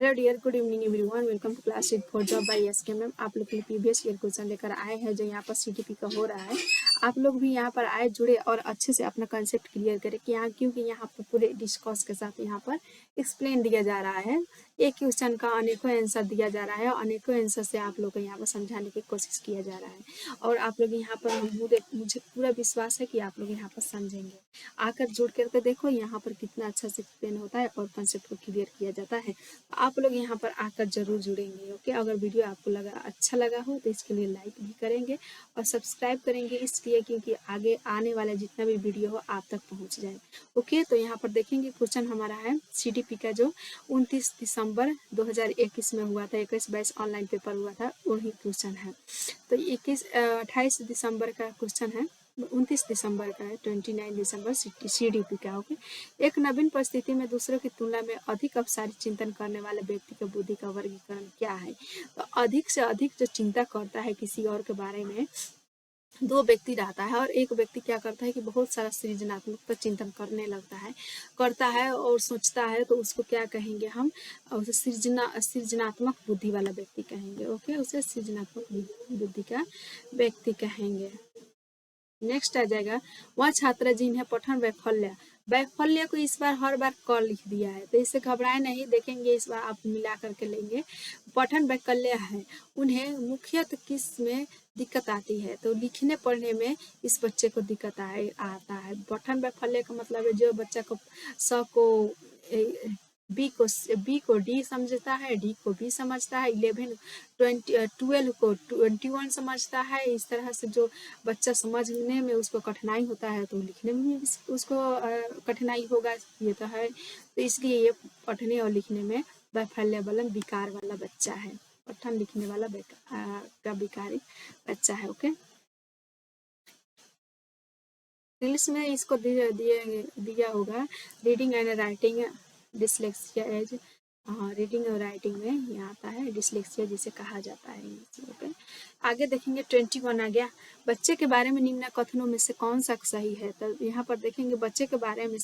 Hello dear, good evening everyone. Welcome to class 8 for job by SK ma'am. आप लोग के लिए previous year question लेकर आए हैं जो यहाँ पर सीटीपी का हो रहा है। आप लोग भी यहाँ पर आए, जुड़े और अच्छे से अपना कंसेप्ट क्लियर करें कि यहाँ, क्योंकि यहाँ पर पूरे डिस्कस के साथ यहाँ पर एक्सप्लेन दिया जा रहा है। एक क्वेश्चन का अनेकों आंसर दिया जा रहा है और अनेकों आंसर से आप लोग को यहाँ पर समझाने की कोशिश किया जा रहा है। और आप लोग यहाँ पर मुझे पूरा विश्वास है कि आप लोग यहाँ पर समझेंगे। आकर जुड़ करके देखो यहाँ पर कितना अच्छा से एक्सप्लेन होता है और कंसेप्ट को क्लियर किया जाता है। आप लोग यहाँ पर आकर जरूर जुड़ेंगे। ओके, अगर वीडियो आपको अच्छा लगा हो तो इसके लिए लाइक भी करेंगे और सब्सक्राइब करेंगे, इसलिए क्योंकि आगे आने वाला जितना भी वीडियो हो आप तक पहुँच जाए। ओके, तो यहाँ पर देखेंगे क्वेश्चन हमारा है सीटीपी का जो 29 दिसंबर 2021 में हुआ था, 21-22 ऑनलाइन पेपर हुआ था, वही क्वेश्चन है। तो 28 दिसंबर का क्वेश्चन है, 29 दिसंबर का है, 29 दिसंबर सीडीपी का। ओके, एक नवीन परिस्थिति में दूसरों की तुलना में अधिक अवसारी चिंतन करने वाले व्यक्ति की बुद्धि का वर्गीकरण क्या है। तो अधिक से अधिक जो चिंता करता है किसी और के बारे में, दो व्यक्ति रहता है और एक व्यक्ति क्या करता है कि बहुत सारा सृजनात्मक चिंतन करता है और सोचता है, तो उसको क्या कहेंगे हम, उसे सृजनात्मक बुद्धि वाला व्यक्ति कहेंगे। ओके, उसे सृजनात्मक बुद्धि का व्यक्ति कहेंगे। नेक्स्ट आ जाएगा, वह छात्र जिन्हें पठन वैफल्य को इस बार हर बार क लिख दिया है, तो इससे घबराए नहीं, देखेंगे इस बार आप मिला करके लेंगे। पठन वैकल्य है, उन्हें मुख्यतः किस में दिक्कत आती है, तो लिखने पढ़ने में इस बच्चे को दिक्कत आता है। पठन वैफल्य का मतलब है जो बच्चा को स को बी को डी समझता है, डी को बी समझता है, 12 को 21 समझता है। इस तरह से जो बच्चा समझने में उसको कठिनाई होता है तो लिखने में भी उसको कठिनाई होगा, ये तो है। तो इसलिए ये पढ़ने और लिखने में वैफल्य वाला विकार वाला बच्चा है, पठन लिखने वाला का विकारी बच्चा है। ओके, इंग्लिश में इसको दिया होगा reading and writing dyslexia age. हाँ, रीडिंग और राइटिंग में यहाँ आता है डिसलेक्सिया जिसे कहा जाता है इंग्लिश में। ओके, आगे देखेंगे 21 आ गया, बच्चे के बारे में निम्न कथनों में से कौन सा सही है। तो यहाँ पर देखेंगे बच्चे के बारे में,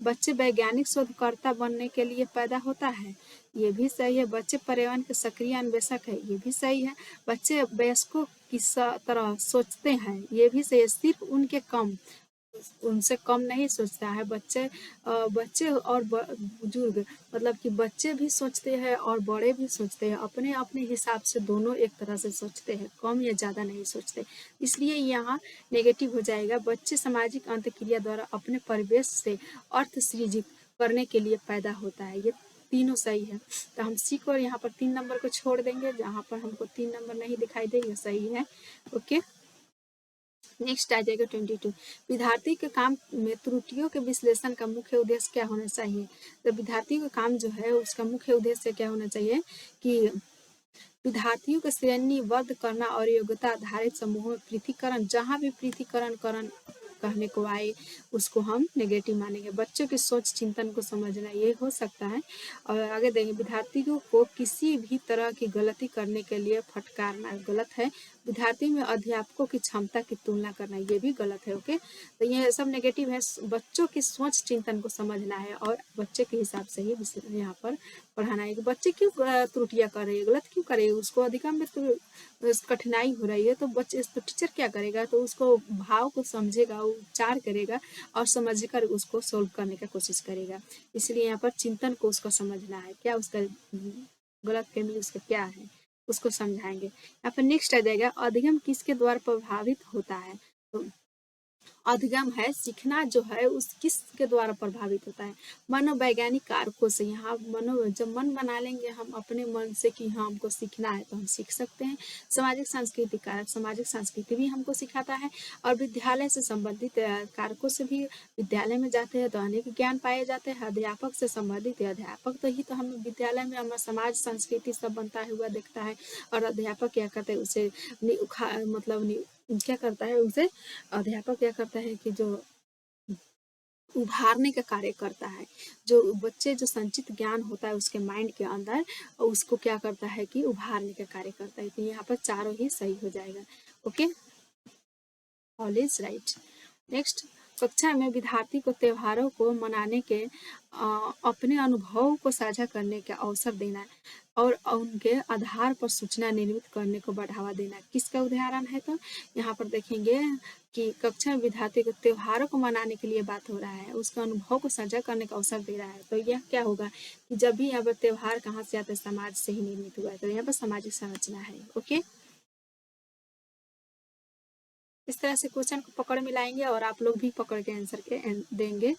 बच्चे वैज्ञानिक शोधकर्ता बनने के लिए पैदा होता है, ये भी सही है। बच्चे पर्यावरण के सक्रिय अन्वेषक है, ये भी सही है। बच्चे वयस्कों की तरह सोचते हैं, ये भी सही है। सिर्फ उनसे कम नहीं सोचता है। बच्चे और बुजुर्ग, मतलब कि बच्चे भी सोचते हैं और बड़े भी सोचते हैं, अपने अपने हिसाब से दोनों एक तरह से सोचते हैं, कम या ज़्यादा नहीं सोचते, इसलिए यहाँ नेगेटिव हो जाएगा। बच्चे सामाजिक अंतक्रिया द्वारा अपने परिवेश से अर्थ सृजित करने के लिए पैदा होता है, ये तीनों सही है। तो हम सी को यहाँ पर 3 नंबर को छोड़ देंगे, जहाँ पर हमको 3 नंबर नहीं दिखाई दे, ये सही है। ओके, नेक्स्ट आ जाएगा 22, विद्यार्थी के काम में त्रुटियों के विश्लेषण का मुख्य उद्देश्य क्या होना चाहिए। तो विद्यार्थी का काम जो है उसका मुख्य उद्देश्य क्या होना चाहिए कि विद्यार्थियों को श्रेणीबद्ध करना और योग्यता आधारित समूहों में पृथकीकरण, जहाँ भी पृथकीकरण कहने को आए उसको हम नेगेटिव मानेंगे। बच्चों की सोच चिंतन को समझना, ये हो सकता है। और आगे देंगे, विद्यार्थियों को किसी भी तरह की गलती करने के लिए फटकारना गलत है। विद्यार्थी में अध्यापकों की क्षमता की तुलना करना, ये भी गलत है। ओके, तो ये सब नेगेटिव है। बच्चों की सोच चिंतन को समझना है और बच्चे के हिसाब से ही यहाँ पर पढ़ाना है कि बच्चे क्यों त्रुटियां कर रहे हैं, गलत क्यों करे, उसको अधिगम में तो कठिनाई हो रही है, तो बच्चे तो टीचर क्या करेगा, तो उसको भाव को समझेगा, उपचार करेगा और समझकर उसको सोल्व करने का कोशिश करेगा। इसलिए यहाँ पर चिंतन को उसको समझना है, क्या उसका गलत फहमी उसका क्या है, उसको समझाएंगे। यहाँ पर नेक्स्ट आ जाएगा, अधिगम किसके द्वारा प्रभावित होता है। तो अधिगम है, सीखना जो है उस किसके द्वारा प्रभावित होता है, मनोवैज्ञानिक कारकों से। यहाँ जब मन बना लेंगे हम अपने मन से कि हाँ हमको सीखना है तो हम सीख सकते हैं। सामाजिक सांस्कृतिक कारक, सामाजिक संस्कृति भी हमको सिखाता है और विद्यालय से संबंधित कारकों से भी, विद्यालय में जाते हैं तो अनेक ज्ञान पाए जाते हैं। अध्यापक से संबंधित, अध्यापक तो ही तो हम विद्यालय में हमारा समाज संस्कृति सब बनता हुआ दिखता है। और अध्यापक क्या करते हैं, उसे क्या करता है, उसे अध्यापक क्या करता है कि जो उभारने का कार्य करता है, जो बच्चे जो संचित ज्ञान होता है उसके माइंड के अंदर, उसको क्या करता है कि उभारने का कार्य करता है। तो यहाँ पर चारों ही सही हो जाएगा। Okay, all is right. Next, कक्षा में विद्यार्थी को त्योहारों को मनाने के अपने अनुभवों को साझा करने का अवसर देना और उनके आधार पर सूचना निर्मित करने को बढ़ावा देना। किसका उदाहरण है? तो यहाँ पर देखेंगे कि कक्षा में विद्यार्थी को त्योहारों को मनाने के लिए बात हो रहा है, उसके अनुभव को साझा करने का अवसर दे रहा है। तो यह क्या होगा कि जब भी यहाँ पर त्योहार कहाँ से आता है, समाज से ही निर्मित हुआ है, तो यहाँ पर सामाजिक संरचना है। ओके, इस तरह से क्वेश्चन को पकड़ में लाएंगे और आप लोग भी पकड़ के आंसर के देंगे।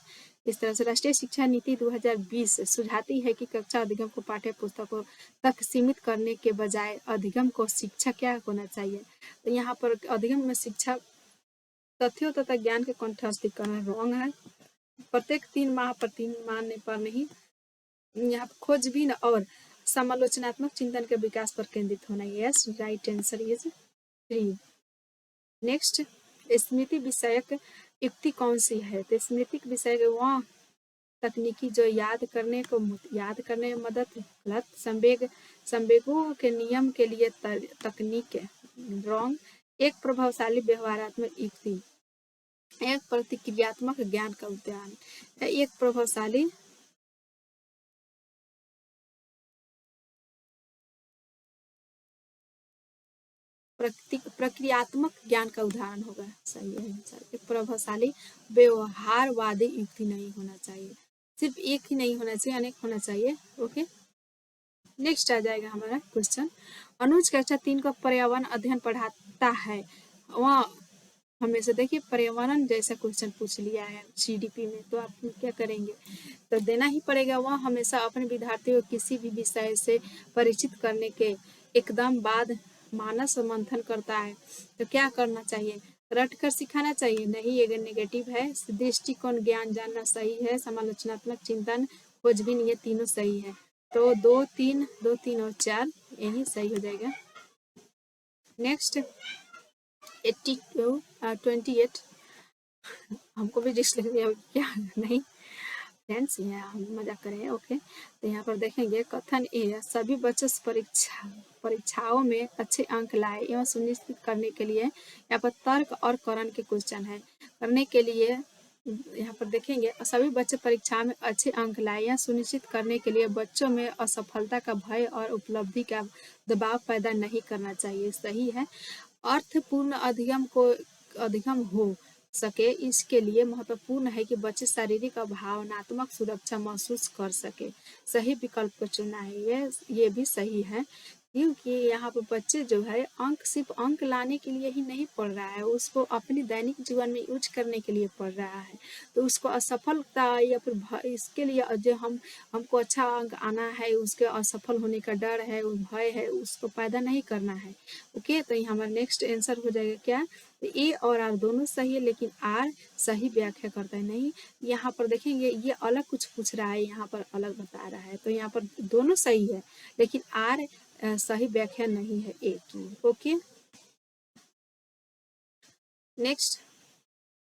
इस तरह से राष्ट्रीय शिक्षा नीति 2020 सुझाती है कि कक्षा अधिगम को पाठ्य पुस्तकों तक सीमित करने के बजाय अधिगम को शिक्षा क्या होना चाहिए? तो यहाँ पर अधिगम में शिक्षा तथ्यों तथा ज्ञान के कंठस्थ करना रॉन्ग है। प्रत्येक 3 माह पर 3 मानने पर नहीं, यहाँ पर खोजबीन और समालोचनात्मक चिंतन के विकास पर केंद्रित होना। Yes, right answer is 3। Next, स्मृति विषयक युक्ति कौन सी है? तो स्मृति विषय वह तकनीकी जो याद करने में मदद। गलत। संवेगों के नियम के लिए तकनीक। रॉन्ग। एक प्रभावशाली व्यवहारात्मक युक्ति। एक प्रतिक्रियात्मक ज्ञान का उद्यान। एक प्रभावशाली प्रक्रियात्मक ज्ञान का उदाहरण होगा। सही है आंसर। एक प्रभावशाली व्यवहारवादी युक्ति नहीं होना चाहिए, सिर्फ एक ही नहीं होना चाहिए, अनेक होना चाहिए। ओके, नेक्स्ट आ जाएगा हमारा क्वेश्चन। अनुज कक्षा 3 को पर्यावरण अध्ययन पढ़ाता है, वह हमेशा देखिए पर्यावरण जैसा क्वेश्चन पूछ लिया है CDP में, तो आप क्या करेंगे? तो देना ही पड़ेगा। वह हमेशा अपने विद्यार्थियों को किसी भी विषय से परिचित करने के एकदम बाद मानस मंथन करता है, तो क्या करना चाहिए? रट कर सिखाना चाहिए? नहीं, ये नेगेटिव है। दृष्टिकोण, ज्ञान जानना सही है। समालोचनात्मक चिंतन, खोजबीन, ये तीनों सही है। तो 2, 3 और 4 यही सही हो जाएगा। नेक्स्ट 28 हमको भी डिस्लेक्सिया क्या नहीं फ्रेंड्स, यहाँ हम मजाक करें। ओके, तो यहाँ पर देखेंगे कथन ए, सभी बच्चे परीक्षाओं में अच्छे अंक लाए एवं सुनिश्चित करने के लिए यहाँ पर तर्क और करण के क्वेश्चन है। करने के लिए यहाँ पर देखेंगे सभी बच्चे परीक्षा में अच्छे अंक लाए, यह सुनिश्चित करने के लिए बच्चों में असफलता का भय और उपलब्धि का दबाव पैदा नहीं करना चाहिए। सही है। अर्थपूर्ण अधिगम हो सके, इसके लिए महत्वपूर्ण है कि बच्चे शारीरिक और भावनात्मक सुरक्षा महसूस कर सके। सही विकल्प को चुनना है। ये भी सही है, क्योंकि यहाँ पर बच्चे जो है सिर्फ अंक लाने के लिए ही नहीं पढ़ रहा है, उसको अपने दैनिक जीवन में यूज करने के लिए पढ़ रहा है। तो उसको असफलता या फिर इसके लिए जो हमको अच्छा अंक आना है, उसके असफल होने का डर है, भय है, उसको पैदा नहीं करना है। ओके, तो ये हमारा नेक्स्ट आंसर हो जाएगा क्या? तो ए और आर दोनों सही है, लेकिन आर सही व्याख्या करता है। नहीं, यहाँ पर देखेंगे ये अलग कुछ पूछ रहा है, यहाँ पर अलग बता रहा है। तो यहाँ पर दोनों सही है, लेकिन आर सही व्याख्या नहीं है ए की। ओके, नेक्स्ट,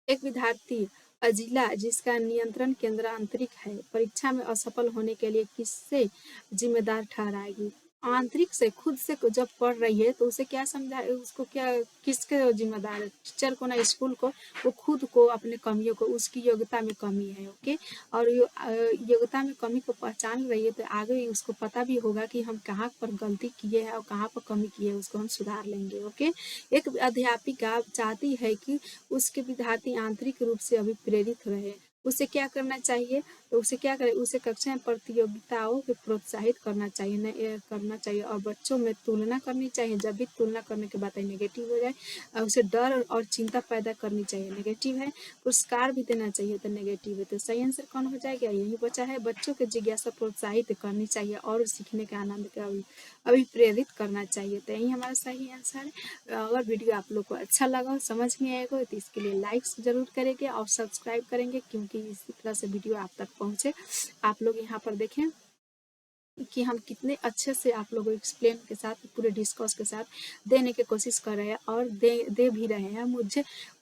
एक विद्यार्थी अजिला जिसका नियंत्रण केंद्र आंतरिक है, परीक्षा में असफल होने के लिए किससे जिम्मेदार ठहराएगी? आंतरिक से, खुद से जब पढ़ रही है तो उसे क्या समझा, उसको क्या, किसके जिम्मेदार है? टीचर को ना, स्कूल को। वो खुद को, अपने कमियों को, उसकी योग्यता में कमी है। ओके, और योग्यता में कमी को पहचान रही है, तो आगे उसको पता भी होगा कि हम कहाँ पर गलती किए हैं और कहाँ पर कमी की है, उसको हम सुधार लेंगे। ओके, एक अध्यापिका चाहती है कि उसके विद्यार्थी आंतरिक रूप से अभिप्रेरित रहे, उसे क्या करना चाहिए? तो उसे क्या करें? उसे कक्षा में प्रतियोगिताओं को प्रोत्साहित करना चाहिए और बच्चों में तुलना करनी चाहिए। जब भी तुलना करने के बाद नेगेटिव हो जाए, उसे डर और चिंता पैदा करनी चाहिए, नेगेटिव है। पुरस्कार भी देना चाहिए, तो नेगेटिव है। तो सही आंसर कौन हो जाएगा? यही बचा है। बच्चों के जिज्ञासा प्रोत्साहित करनी चाहिए और सीखने के आनंद का अभिप्रेरित करना चाहिए। तो यही हमारा सही आंसर है। अगर वीडियो आप लोग को अच्छा लगा, समझ में आएगा, तो इसके लिए लाइक्स जरूर करेंगे और सब्सक्राइब करेंगे, क्योंकि इसी तरह से वीडियो आप तक पहुंचे। आप लोग यहाँ पर देखें कि हम कितने अच्छे से आप लोगों को एक्सप्लेन के साथ, पूरे डिस्कस के साथ देने की कोशिश कर रहे हैं और दे भी रहे हैं।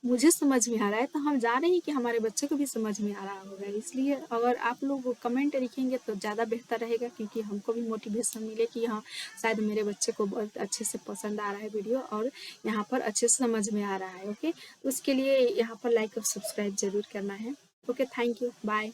मुझे समझ में आ रहा है, तो हम जा रहे हैं कि हमारे बच्चे को भी समझ में आ रहा होगा। इसलिए अगर आप लोग कमेंट लिखेंगे तो ज़्यादा बेहतर रहेगा, क्योंकि हमको भी मोटिवेशन मिले कि हाँ, शायद मेरे बच्चे को बहुत अच्छे से पसंद आ रहा है वीडियो और यहाँ पर अच्छे से समझ में आ रहा है। ओके, उसके लिए यहाँ पर लाइक और सब्सक्राइब ज़रूर करना है। Okay, thank you, bye.